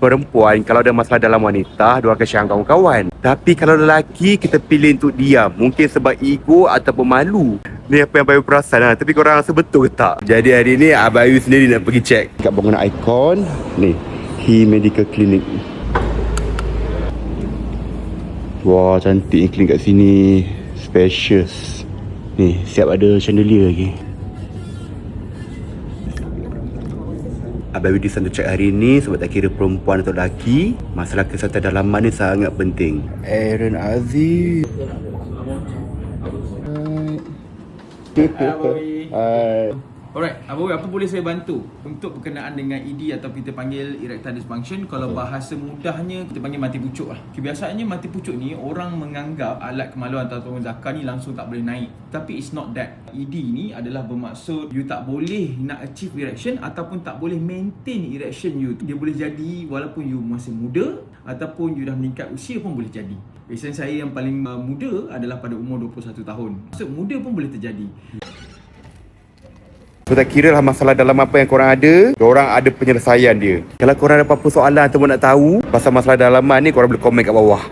perempuan kalau ada masalah dalam wanita, dia akan share dengan kawan-kawan. Tapi kalau lelaki, kita pilih untuk diam. Mungkin sebab ego ataupun malu. Ni apa yang Abayu perasan lah. Tapi korang rasa betul ke tak? Jadi hari ni Abayu sendiri nak pergi cek kat bangunan ikon. Ni, He Medical Clinic. Wah, cantik ni klinik kat sini. Spacious. Ni, siap ada chandelier lagi. Abayu design untuk cek hari ni sebab tak kira perempuan atau lelaki, masalah kesihatan dalaman ni sangat penting. Aaron Aziz. Hai. Alright, apa boleh saya bantu untuk berkenaan dengan ED atau kita panggil erectile dysfunction? Kalau bahasa mudahnya kita panggil mati pucuk lah. Biasanya mati pucuk ni orang menganggap alat kemaluan atau zakar ni langsung tak boleh naik. Tapi it's not that. ED ni adalah bermaksud you tak boleh nak achieve erection ataupun tak boleh maintain erection you. Dia boleh jadi walaupun you masih muda ataupun you dah meningkat usia pun boleh jadi. Biasanya saya yang paling muda adalah pada umur 21 tahun. Maksud muda pun boleh terjadi. So tak kira lah masalah dalam apa yang korang ada, korang ada penyelesaian dia. Kalau korang ada apa-apa soalan ataupun nak tahu pasal masalah dalaman ni, korang boleh komen kat bawah.